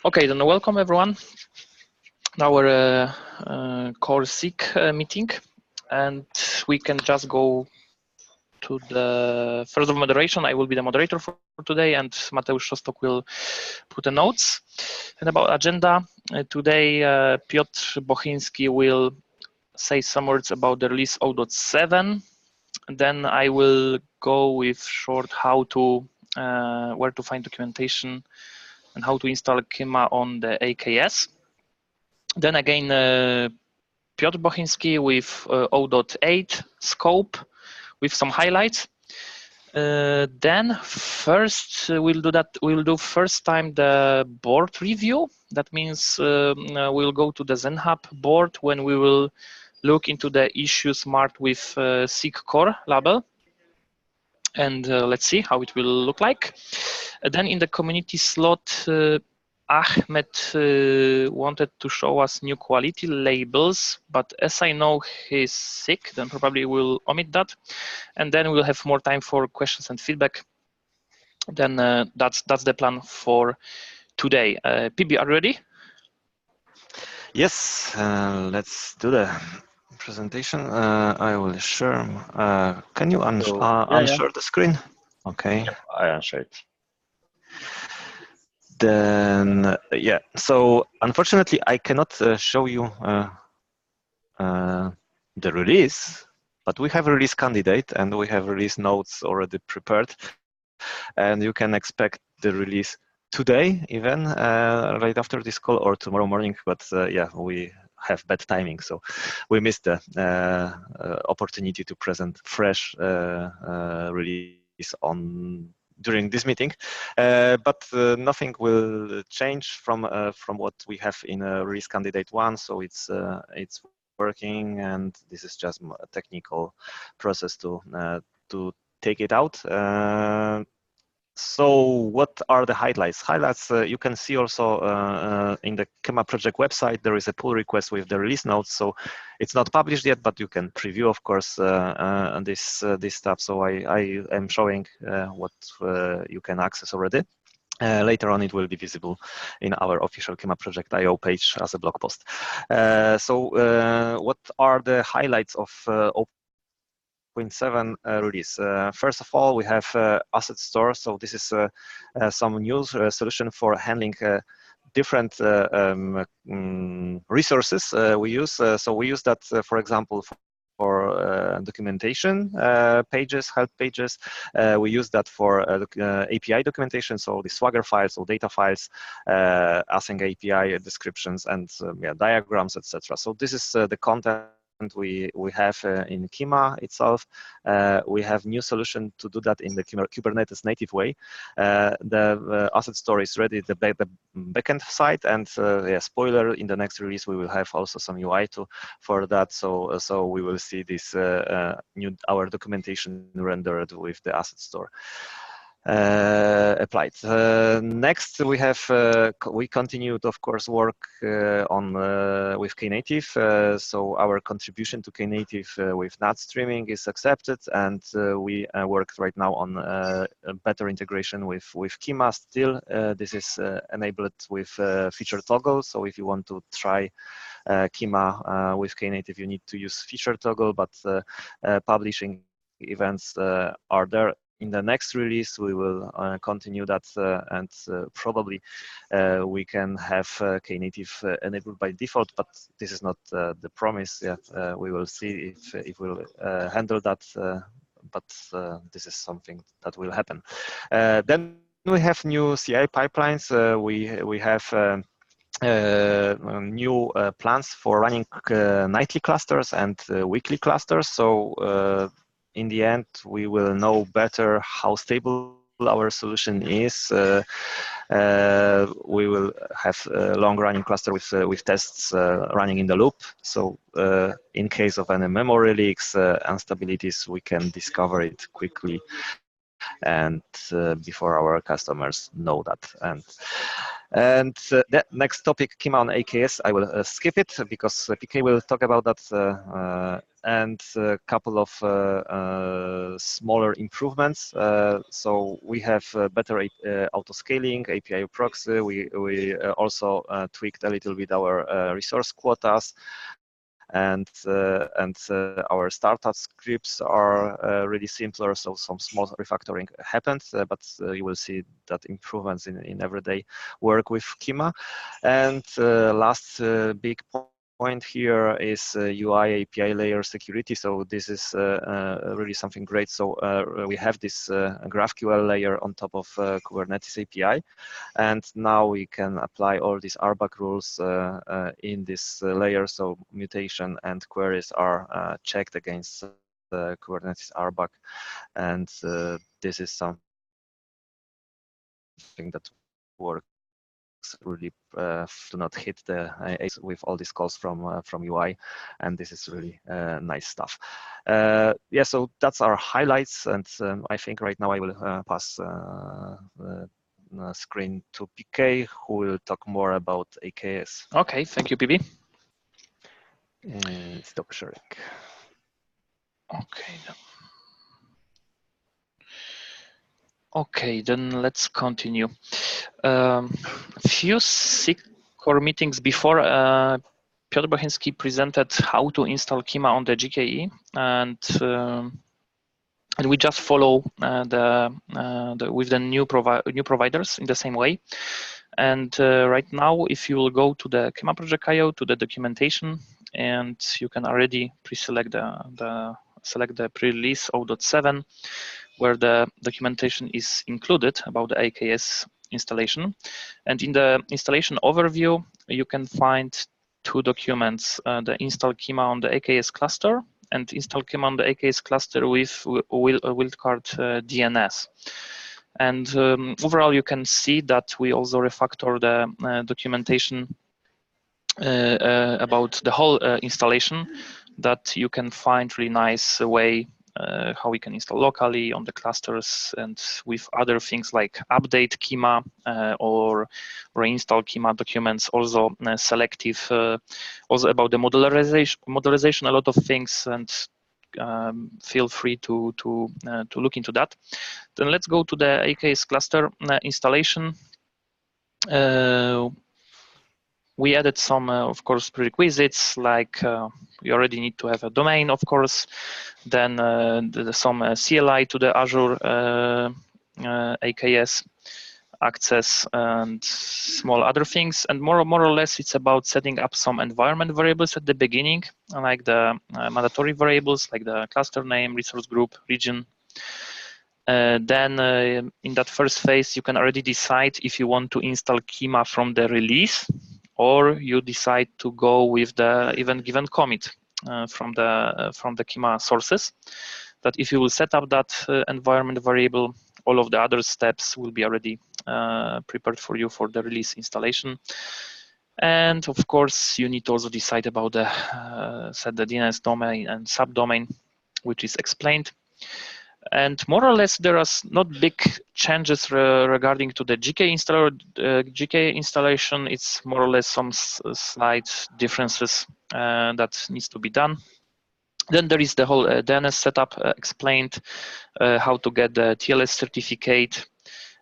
Okay, then welcome everyone. Our Core SIG meeting, and we can just go to the first of moderation. I will be the moderator for today, and Mateusz Szostok will put the notes. And about agenda, today Piotr Bochinski will say some words about the release 0.7. Then I will go with short how to, where to find documentation and how to install Kyma on the AKS. Then again, Piotr Bochinski with 0.8 scope with some highlights. Then first we'll do first time the board review. That means we'll go to the ZenHub board when we will look into the issues marked with SIG Core label. And let's see how it will look like. Then in the community slot, Ahmed wanted to show us new quality labels, but as I know he's sick, then probably we'll omit that. And then we'll have more time for questions and feedback. Then that's the plan for today. PB, are you ready? Yes, let's do the presentation. I will share. Can you unshare the screen? Okay. Yep, I unshared. Then, yeah, so unfortunately, I cannot show you the release, but we have a release candidate and we have release notes already prepared. And you can expect the release today, even right after this call, or tomorrow morning. But yeah, we have bad timing, so we missed the opportunity to present fresh release during this meeting. But nothing will change from what we have in release candidate 1. So it's working, and this is just a technical process to take it out. So what are the highlights? You can see also in the Kyma project website, there is a pull request with the release notes. So it's not published yet, but you can preview, of course, this stuff. So I am showing what you can access already. Later on, it will be visible in our official Kyma project IO page as a blog post. So what are the highlights of 0.7 release? First of all, we have asset store. So this is some new solution for handling different resources we use. So we use that, for example, for documentation pages, help pages. We use that for API documentation, so the Swagger files or data files, async API descriptions, and yeah, diagrams, etc. So this is the content we have in Kyma itself. We have new solution to do that in the Kubernetes native way. The asset store is ready, the backend side, and yeah, spoiler, in the next release we will have also some UI for that. So we will see this our documentation rendered with the asset store applied. Next, we have we continued, of course, work on with Knative. So our contribution to Knative with NAT streaming is accepted, and we worked right now on a better integration with Kyma. Still, this is enabled with feature toggle. So if you want to try Kyma with Knative, you need to use feature toggle, but publishing events are there. In the next release, we will continue that, and probably we can have Knative enabled by default, but this is not the promise yet. We will see if we'll handle that, but this is something that will happen. Then we have new CI pipelines. We have new plans for running nightly clusters and weekly clusters. So in the end, we will know better how stable our solution is. We will have a long-running cluster with tests running in the loop. So in case of any memory leaks, instabilities, we can discover it quickly and before our customers know that. And the next topic, Kyma on AKS, I will skip it because PK will talk about that, and a couple of smaller improvements. So we have better auto scaling, API proxy. We also tweaked a little bit our resource quotas. And our startup scripts are really simpler, so some small refactoring happened, but you will see that improvements in everyday work with Kyma. And last big point here is UI API layer security. So this is really something great. So we have this GraphQL layer on top of Kubernetes API, and now we can apply all these RBAC rules in this layer. So mutation and queries are checked against Kubernetes RBAC, and this is something that works really to not hit the with all these calls from UI, and this is really nice stuff. Yeah, so that's our highlights, and I think right now I will pass screen to PK, who will talk more about AKS. Okay, thank you, PB. Stop sharing. Okay. Okay, then let's continue. Few SIG core meetings before, Piotr Bochinski presented how to install Kyma on the GKE, and we just follow with the new providers in the same way. And right now, if you will go to the Kyma project.io to the documentation, and you can already pre-select select the pre-release 0.7, where the documentation is included about the AKS installation. And in the installation overview, you can find two documents: the install Kyma on the AKS cluster and install Kyma on the AKS cluster with wildcard DNS. And overall, you can see that we also refactor the documentation about the whole installation, that you can find really nice way how we can install locally on the clusters, and with other things like update Kyma or reinstall Kyma documents, also selective, also about the modularization, a lot of things, and feel free to look into that. Then let's go to the AKS cluster installation. We added some, of course, prerequisites, like you already need to have a domain, of course, then some CLI to the Azure AKS access, and small other things. And more or less, it's about setting up some environment variables at the beginning, like the mandatory variables, like the cluster name, resource group, region. Then in that first phase, you can already decide if you want to install Kyma from the release, or you decide to go with the event given commit from the Kyma sources. That if you will set up that environment variable, all of the other steps will be already prepared for you for the release installation. And of course, you need to also decide about the set the DNS domain and subdomain, which is explained. And more or less, there are not big changes regarding to the GK installation. It's more or less some slight differences that needs to be done. Then there is the whole DNS setup explained, how to get the TLS certificate.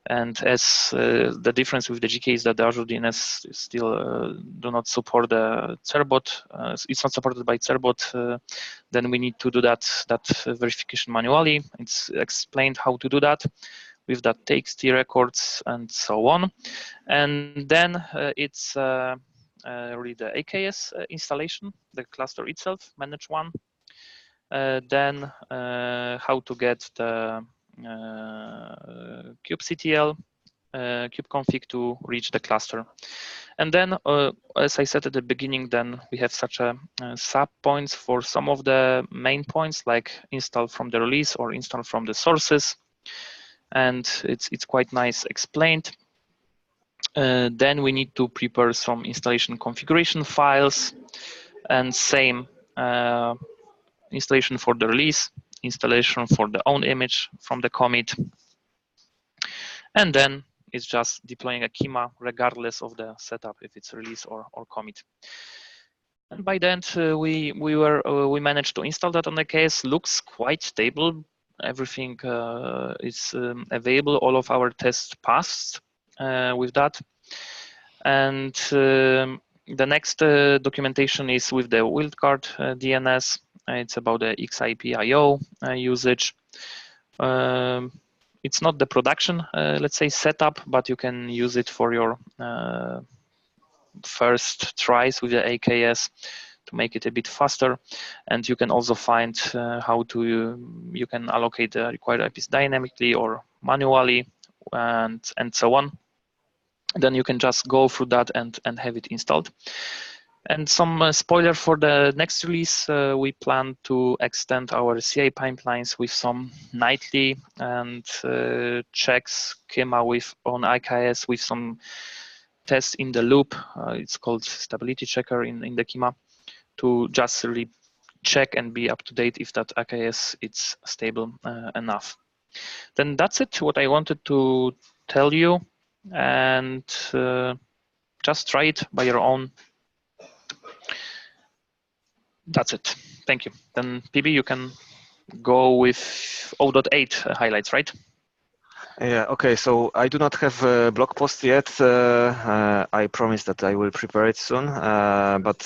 And as the difference with the GK is that the Azure DNS still do not support the Cerbot, it's not supported by Cerbot, then we need to do that verification manually. It's explained how to do that with that TXT records and so on. And then it's really the AKS installation, the cluster itself, manage one. Then how to get the kubectl kubeconfig to reach the cluster. And then, as I said at the beginning, then we have such a sub points for some of the main points, like install from the release or install from the sources. And it's quite nice explained. Then we need to prepare some installation configuration files, and same installation for the release, installation for the own image from the commit, And then it's just deploying a Kyma regardless of the setup, if it's release or commit. And by the end, we managed to install that on the case. Looks quite stable. Everything is available. All of our tests passed with that. And the next documentation is with the wildcard DNS. It's about the XIP.io usage. It's not the production, let's say, setup, but you can use it for your first tries with the AKS to make it a bit faster. And you can also find how to you can allocate the required IPs dynamically or manually, and so on. Then you can just go through that and have it installed. And some spoiler for the next release, we plan to extend our CI pipelines with some nightly and checks Kyma with on IKS with some tests in the loop. It's called stability checker in the Kyma, to just really check and be up to date if that IKS is stable enough. Then that's it, what I wanted to tell you, and just try it by your own. That's it. Thank you. Then PB, you can go with 0.8 highlights, right? Yeah, okay, so I do not have a blog post yet. I promise that I will prepare it soon, but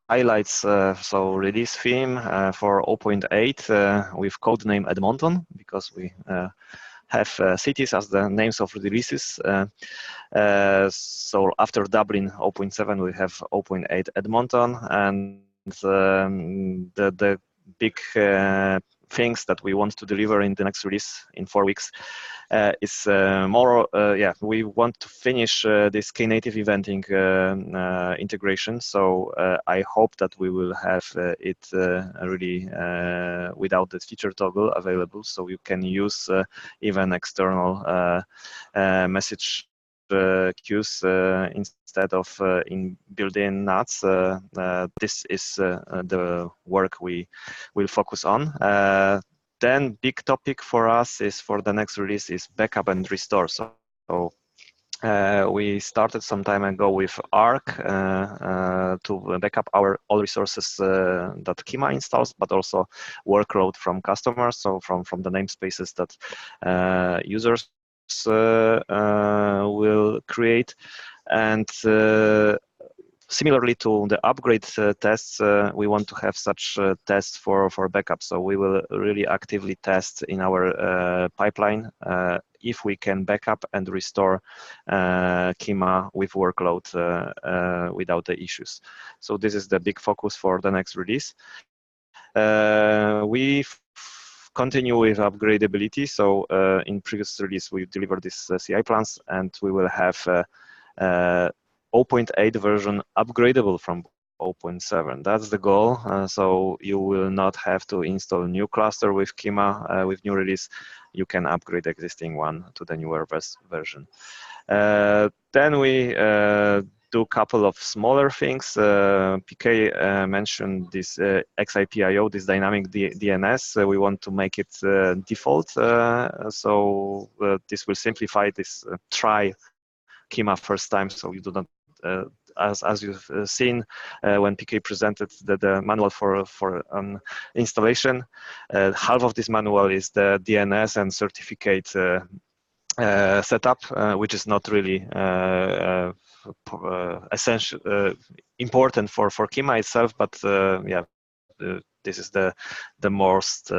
highlights, so release theme for 0.8 with codename Edmonton, because we have cities as the names of releases. So after Dublin 0.7, we have 0.8 Edmonton, and the big things that we want to deliver in the next release in 4 weeks is more, we want to finish this Knative eventing integration. So I hope that we will have it really without the feature toggle available, so you can use even external message queues instead of in built-in NATs. This is the work we will focus on. Then big topic for us is for the next release is backup and restore. So we started some time ago with Arc to backup our all resources that Kyma installs, but also workload from customers, so from the namespaces that users will create. And similarly to the upgrade tests, we want to have such tests for backup. So we will really actively test in our pipeline if we can backup and restore Kyma with workload without the issues. So this is the big focus for the next release. We continue with upgradability. So in previous release, we delivered these CI plans, and we will have 0.8 version upgradable from 0.7. That's the goal. So you will not have to install a new cluster with Kyma with new release. You can upgrade the existing one to the newer version. Then we do a couple of smaller things. PK mentioned this XIP.io, this dynamic DNS. We want to make it default. So this will simplify this try Kyma first time, so you do not, as you've seen when PK presented the manual for installation, half of this manual is the DNS and certificate setup, which is not really essential, important for Kyma itself, but yeah, this is the most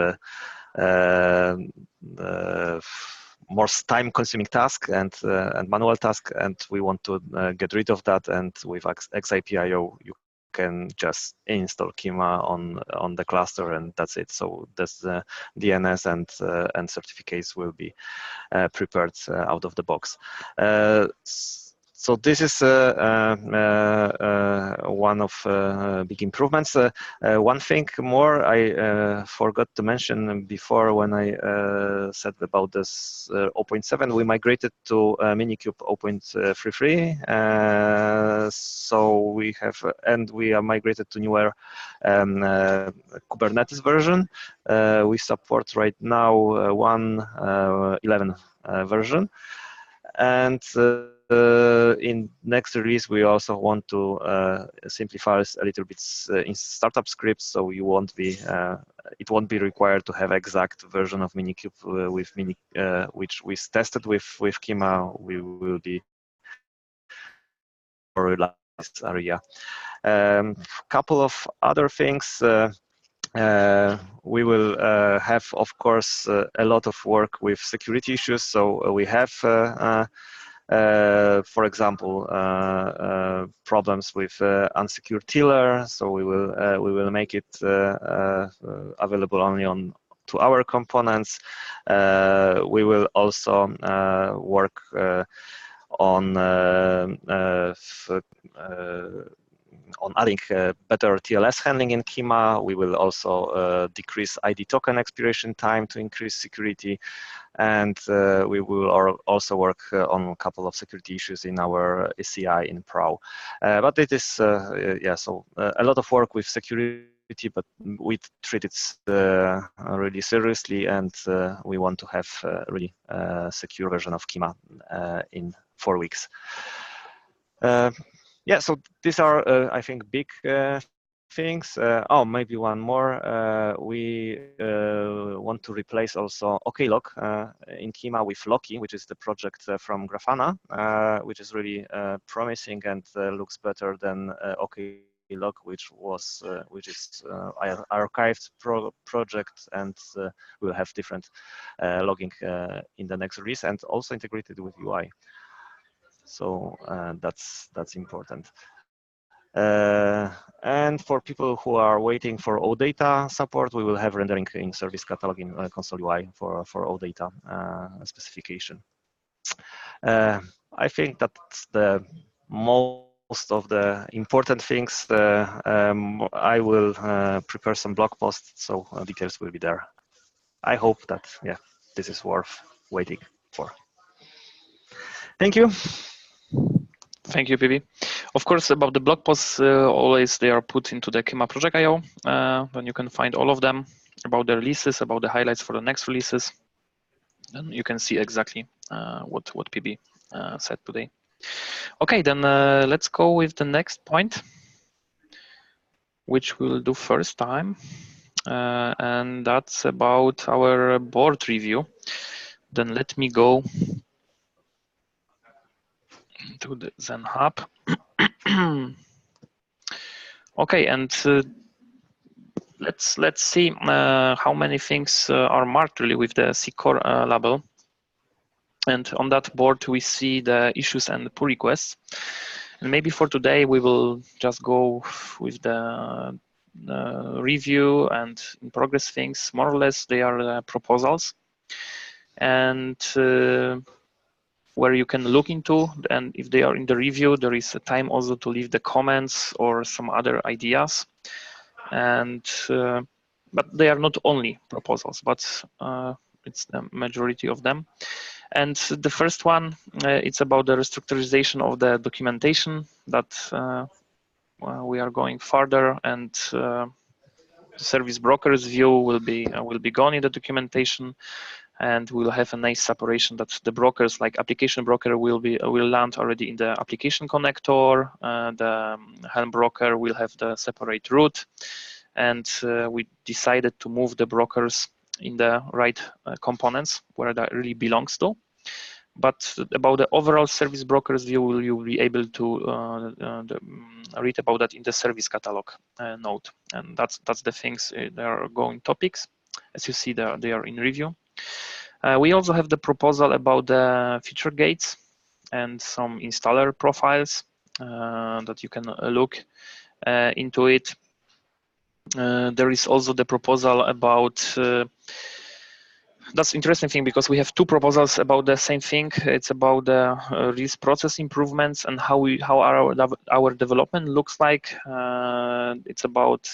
most time-consuming task and manual task, and we want to get rid of that. And with XIP.io, you can just install Kyma on the cluster, and that's it. So that's the DNS and certificates will be prepared out of the box. So this is one of big improvements. One thing more I forgot to mention before when I said about this 0.7, we migrated to Minikube 0.33. So we have, and we are migrated to newer Kubernetes version. We support right now 1.11 version. And in next release, we also want to simplify a little bit in startup scripts, so you won't be it won't be required to have exact version of Minikube with which we tested with Kyma. We will be more reliable in this area. Couple of other things. We will have, of course, a lot of work with security issues. So we have, for example, problems with unsecured tiller. So we will make it available only to our components. We will also work on adding better TLS handling in Kyma. We will also decrease ID token expiration time to increase security. And we will also work on a couple of security issues in our ACI in Pro. But it is, yeah, so a lot of work with security, but we treat it really seriously, and we want to have a really secure version of Kyma in 4 weeks. Yeah, so these are, I think, big things. Oh, maybe one more. We want to replace also OKLog in Kyma with Loki, which is the project from Grafana, which is really promising and looks better than OKLog, which is archived project, and we'll have different logging in the next release, and also integrated with UI. So that's important. And for people who are waiting for OData support, we will have rendering in service catalog in console UI for OData specification. I think that's the most of the important things. I will prepare some blog posts, so details will be there. I hope that, yeah, this is worth waiting for. Thank you. Thank you, PB. Of course, about the blog posts, always they are put into the Kyma project.io. Then you can find all of them about the releases, about the highlights for the next releases. Then you can see exactly what PB said today. Okay, then let's go with the next point, which we'll do first time. And that's about our board review. Then let me go to the Zen Hub. Okay, and let's see how many things are marked really with the SIG Core label. And on that board, we see the issues and pull requests. And maybe for today, we will just go with the review and in progress things. More or less, they are proposals. And where you can look into, and if they are in the review, there is a time also to leave the comments or some other ideas. And but they are not only proposals, but it's the majority of them. And the first one, it's about the restructurization of the documentation that we are going further, and service brokers view will be gone in the documentation, and we'll have a nice separation that the brokers, like application broker, will land already in the application connector. The Helm broker will have the separate root, and we decided to move the brokers in the right components where that really belongs to. But about the overall service brokers view, you'll be able to read about that in the service catalog node, and that's the things. They are going topics, as you see. They are in review. We also have the proposal about the feature gates and some installer profiles that you can look into it. There is also the proposal about that's interesting thing because we have two proposals about the same thing. It's about the release process improvements and how our development looks like. It's about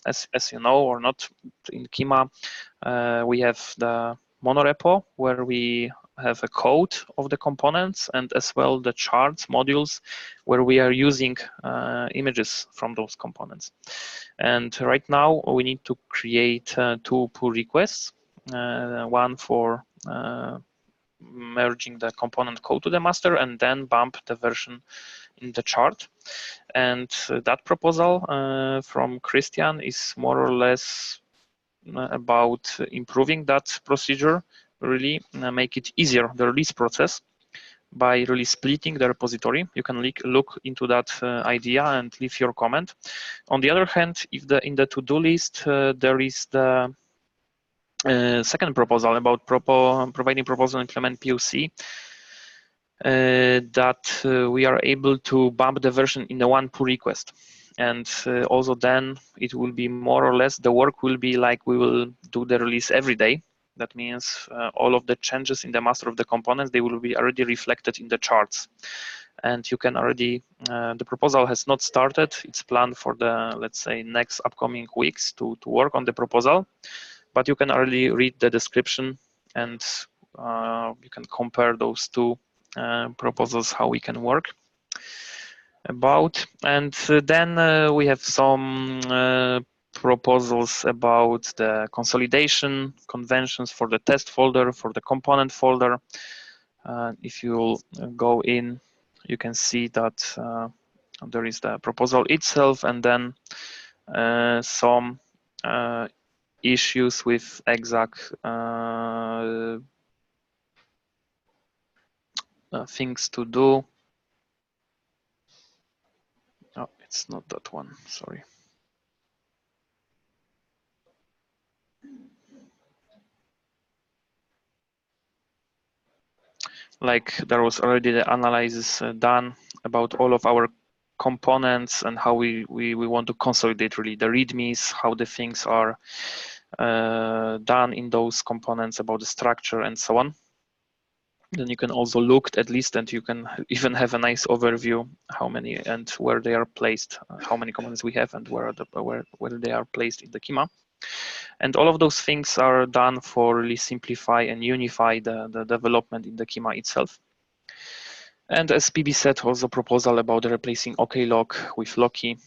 as you know or not, in Kyma we have the monorepo where we have a code of the components and as well the charts modules where we are using images from those components. And right now we need to create two pull requests. One for merging the component code to the master and then bump the version in the chart. And that proposal from Christian is more or less about improving that procedure, really make it easier, the release process, by really splitting the repository. You can look into that idea and leave your comment. On the other hand, if in the to-do list there is the second proposal about providing proposal implement POC, that we are able to bump the version in the one pull request. And also then it will be more or less, the work will be like we will do the release every day. That means all of the changes in the master of the components, they will be already reflected in the charts. And you can already, the proposal has not started. It's planned for the, let's say, next upcoming weeks to work on the proposal. But you can already read the description and you can compare those two proposals, how we can work about. And then we have some proposals about the consolidation conventions for the test folder, for the component folder. If you go in, you can see that there is the proposal itself and then some issues with exact things to do. Oh, it's not that one, sorry. Like there was already the analysis done about all of our components and how we want to consolidate really the readmes, how the things are done in those components, about the structure and so on. Then you can also look at least, and you can even have a nice overview how many and where they are placed, how many components we have and where they are placed in the Kyma. And all of those things are done for really simplify and unify the development in the Kyma itself. And as PB said, also proposal about replacing OKLog with Loki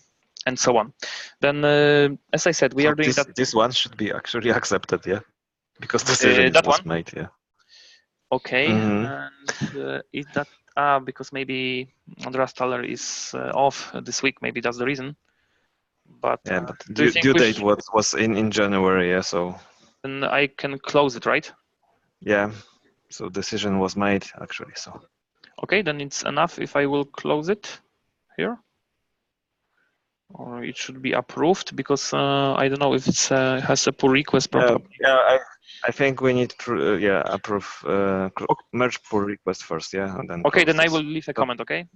and so on. Then, as I said, we are doing that. This one should be actually accepted, yeah, because decision was made, yeah. Okay, and is that because maybe Andreas Thaler is off this week? Maybe that's the reason. But yeah, but due date was in January, yeah. So then I can close it, right? Yeah, so decision was made actually. So okay, then it's enough if I will close it here, or it should be approved because I don't know if it's has a pull request. Yeah, I think we need to approve merge pull request first, yeah, and then. Okay, then I will leave a comment. Okay.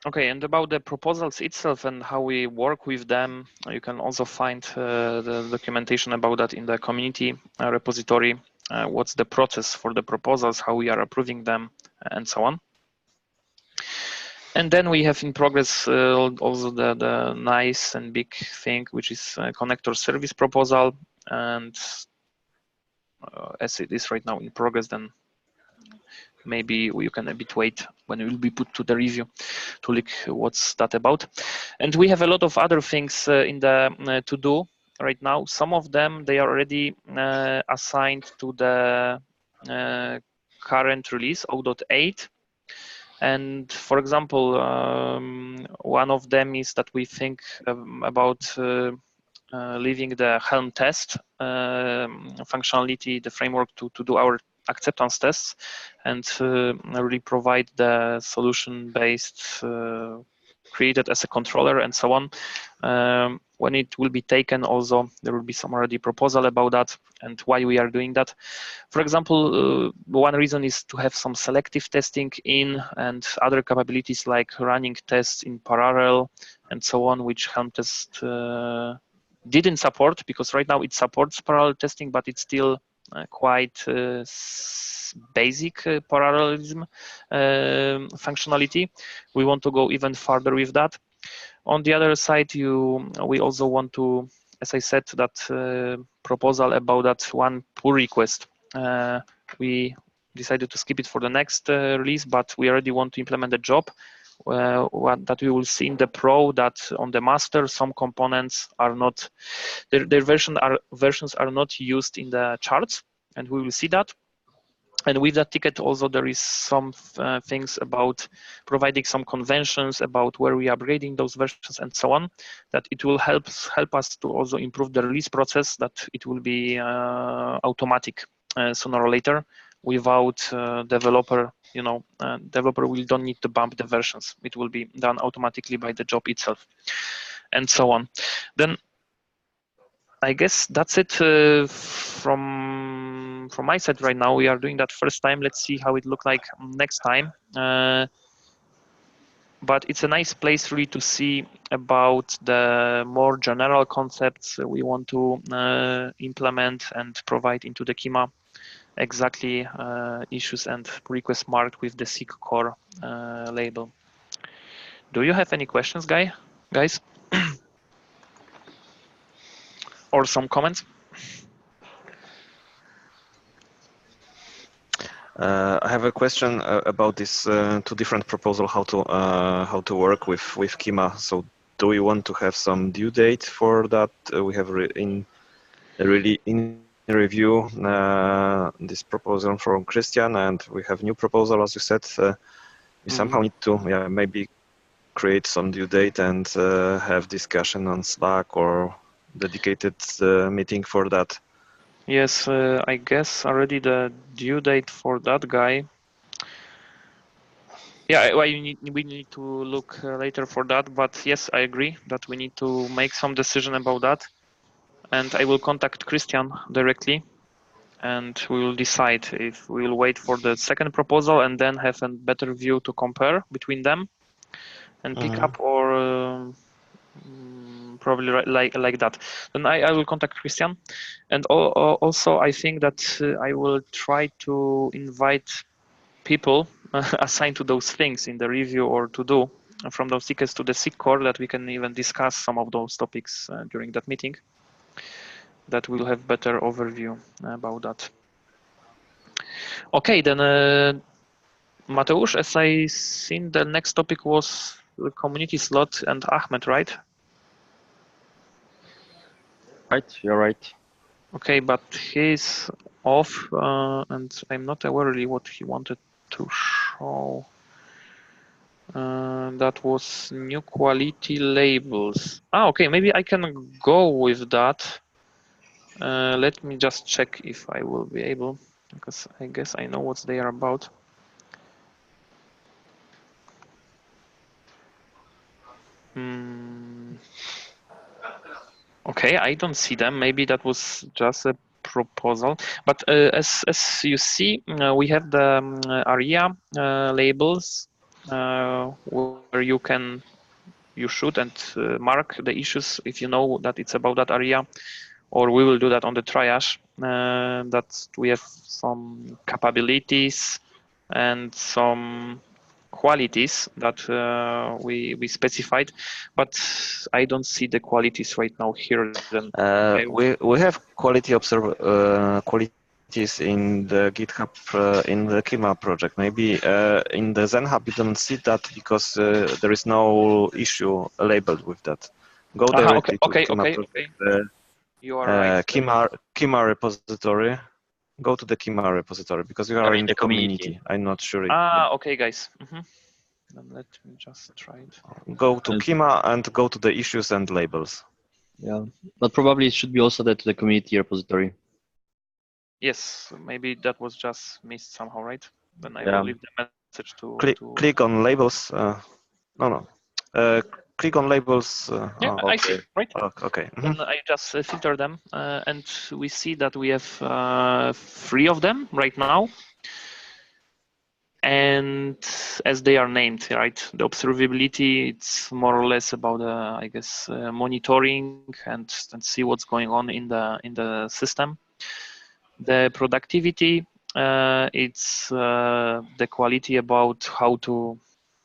Okay, and about the proposals itself and how we work with them, you can also find the documentation about that in the community repository. What's the process for the proposals, how we are approving them, and so on. And then we have in progress also the nice and big thing, which is connector service proposal. And as it is right now in progress, then maybe you can a bit wait when it will be put to the review to look what's that about. And we have a lot of other things in the to do right now. Some of them, they are already assigned to the current release 0.8. And for example, one of them is that we think about leaving the Helm test functionality, the framework to do our acceptance tests and really provide the solution-based created as a controller and so on. When it will be taken, also there will be some already proposal about that and why we are doing that. For example, one reason is to have some selective testing in and other capabilities like running tests in parallel and so on, which Helm test didn't support, because right now it supports parallel testing, but it's still quite basic parallelism functionality. We want to go even further with that. On the other side, we also want to, as I said, that proposal about that one pull request. We decided to skip it for the next release, but we already want to implement a job that we will see in the Pro, that on the master some components are not, their versions are not used in the charts, and we will see that. And with that ticket also there is some things about providing some conventions about where we are upgrading those versions and so on, that it will help us to also improve the release process, that it will be automatic sooner or later, without developer, developer will don't need to bump the versions. It will be done automatically by the job itself and so on. Then I guess that's it from my side right now. We are doing that first time. Let's see how it look like next time. But it's a nice place really to see about the more general concepts we want to implement and provide into the Kyma, exactly issues and requests marked with the SIG core label. Do you have any questions, guys? Or some comments? I have a question about this two different proposal how to work with Kyma. So, do we want to have some due date for that? We have in review this proposal from Christian, and we have new proposal, as you said. We somehow need to maybe create some due date and have discussion on Slack or dedicated meeting for that. Yes, I guess already the due date for that guy. Yeah, well, we need to look later for that, but yes, I agree that we need to make some decision about that. And I will contact Christian directly, and we will decide if we will wait for the second proposal and then have a better view to compare between them and pick up, or probably like that. Then I will contact Christian, and also I think that I will try to invite people assigned to those things in the review or to do from those tickets to the SIG core, that we can even discuss some of those topics during that meeting, that we'll have better overview about that. Okay, then Mateusz, as I seen, the next topic was the community slot and Ahmed, right? Right, you're right. Okay, but he's off, and I'm not aware really what he wanted to show. That was new quality labels. Okay, maybe I can go with that. Let me just check if I will be able, because I guess I know what they are about. Okay, I don't see them. Maybe that was just a proposal. But as you see, we have the ARIA labels where you should and mark the issues if you know that it's about that area, or we will do that on the triage, that we have some capabilities and some qualities that we specified, but I don't see the qualities right now here. Then we have qualities in the GitHub in the Kyma project. Maybe in the ZenHub you don't see that because there is no issue labeled with that. Go directly to Kyma project. You are right. Kyma repository. Go to the Kyma repository because you are in the community. I'm not sure. Okay, guys. Then let me just try it. Go to Kyma and go to the issues and labels. Yeah, but probably it should be also that to the community repository. Yes, maybe that was just missed somehow, right? Then I will leave the message to click on labels. No. Click on labels. Yeah, Oh, I see, okay. right? Okay. Then I just filter them, and we see that we have 3 of them right now. And as they are named, right, the observability, it's more or less about, I guess, monitoring and see what's going on in the system. The productivity, it's the quality about how to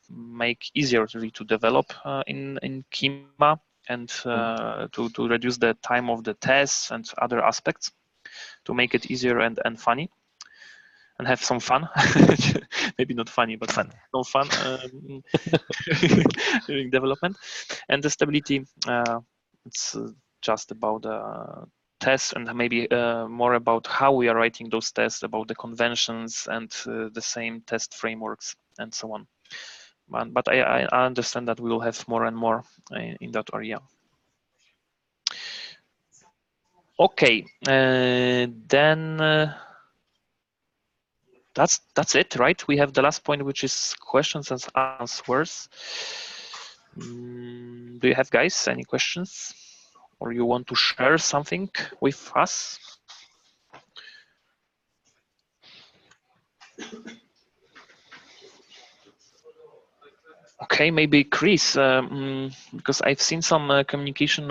make easier really to develop in Kyma and to reduce the time of the tests and other aspects to make it easier and funny and have some fun. Maybe not funny, but Fun. no fun during development. And the stability, it's just about tests and maybe more about how we are writing those tests, about the conventions and the same test frameworks and so on. But I understand that we will have more and more in that area. Okay, then that's it, right? We have the last point, which is questions and answers. Do you have, guys, any questions, or you want to share something with us? Okay, maybe Chris, because I've seen some communication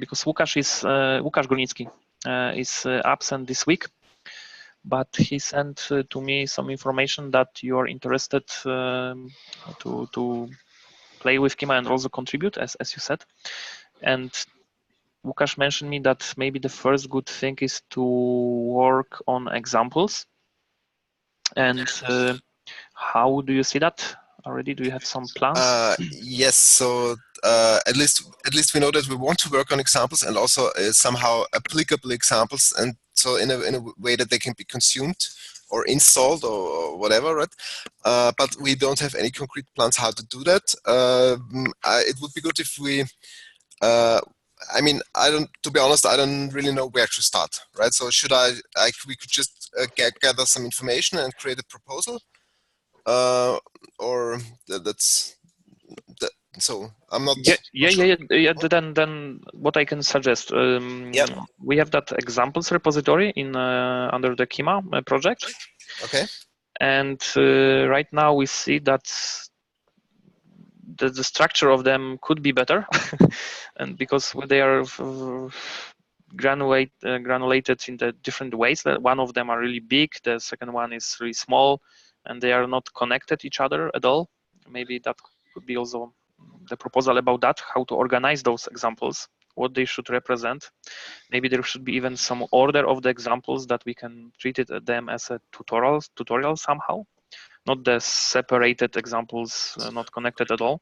because Łukasz Górnicki is absent this week, but he sent to me some information that you are interested to play with Kyma and also contribute, as you said. And Łukasz mentioned me that maybe the first good thing is to work on examples. And how do you see that already? Do you have some plans? Yes. So at least we know that we want to work on examples and also somehow applicable examples, and so in a way that they can be consumed or installed or whatever, right? But we don't have any concrete plans how to do that. It would be good if we. I mean, to be honest, I don't really know where to start, right? So we could just gather some information and create a proposal, or that's that. So I'm not. Yeah. Then what I can suggest, we have that examples repository in under the Kyma project. Okay. And right now we see that the structure of them could be better, and because they are granulated in the different ways. One of them are really big, the second one is really small, and they are not connected each other at all. Maybe that could be also the proposal about that, how to organize those examples, what they should represent. Maybe there should be even some order of the examples that we can treat them as a tutorial somehow, not the separated examples, not connected at all.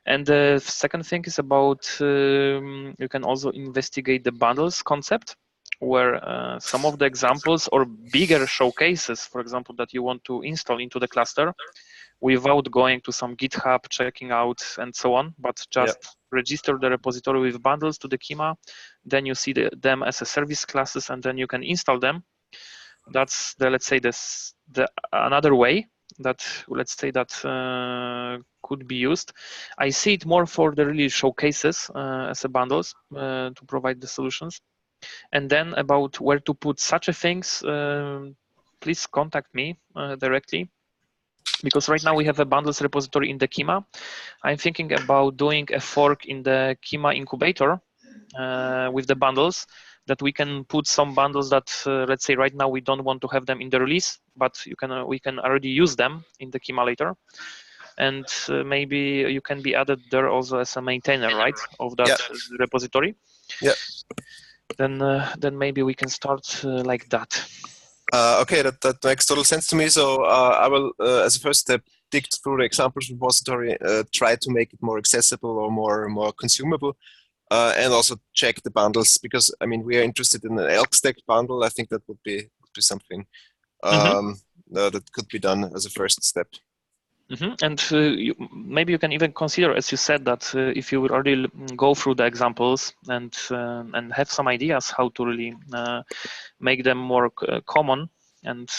And the second thing is about you can also investigate the bundles concept, where some of the examples or bigger showcases, for example, that you want to install into the cluster without going to some GitHub, checking out and so on, but just register the repository with bundles to the Kyma. Then you see them as a service classes, and then you can install them. That's let's say the another way that could be used. I see it more for the really showcases as a bundles to provide the solutions. And then about where to put such a things, please contact me directly, because right now we have a bundles repository in the Kyma. I'm thinking about doing a fork in the Kyma incubator with the bundles, that we can put some bundles that let's say right now we don't want to have them in the release, but we can already use them in the Kyma later. And maybe you can be added there also as a maintainer, right, of that repository. Yeah. Then maybe we can start like that. Okay, that makes total sense to me. So I will, as a first step, dig through the examples repository, try to make it more accessible or more consumable, and also check the bundles, because I mean we are interested in an elk stack bundle. I think that would be something that could be done as a first step. And maybe you can even consider, as you said, that if you would already go through the examples and have some ideas how to really make them more common, and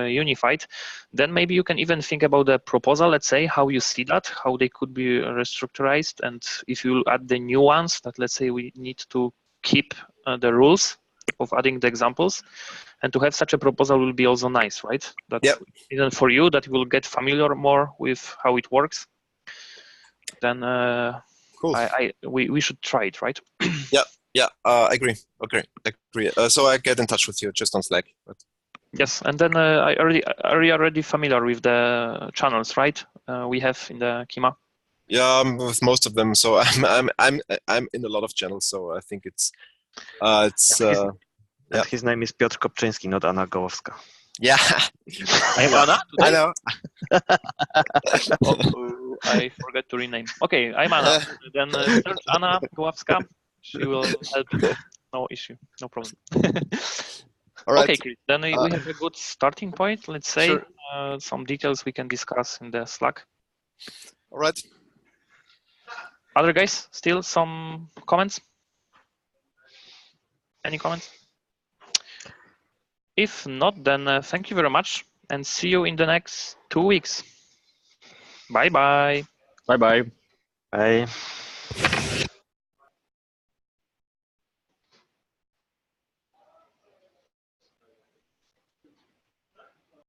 unified, then maybe you can even think about the proposal, let's say, how you see that, how they could be restructurized, and if you add the new ones that, let's say, we need to keep the rules of adding the examples, and to have such a proposal will be also nice, right? That even for you, that you will get familiar more with how it works. Then Cool. we should try it, right? Yeah, I agree. Okay, agree. So I get in touch with you just on Slack. But... Yes, and then I already familiar with the channels, right? We have in the Kyma. Yeah, with most of them. So I'm in a lot of channels. So I think it's And his name is Piotr Kopczyński, not Anna Gołowska. Yeah. I'm Anna today? I know. Oh, I forgot to rename. Okay, I'm Anna. Then search Anna Goławska. She will help. No issue, no problem. All right. Okay, Chris. Then we have a good starting point. Let's say Sure. some details we can discuss in the Slack. All right. Other guys, still some comments? Any comments? If not, then thank you very much and see you in the next 2 weeks. Bye-bye. Bye-bye. Bye.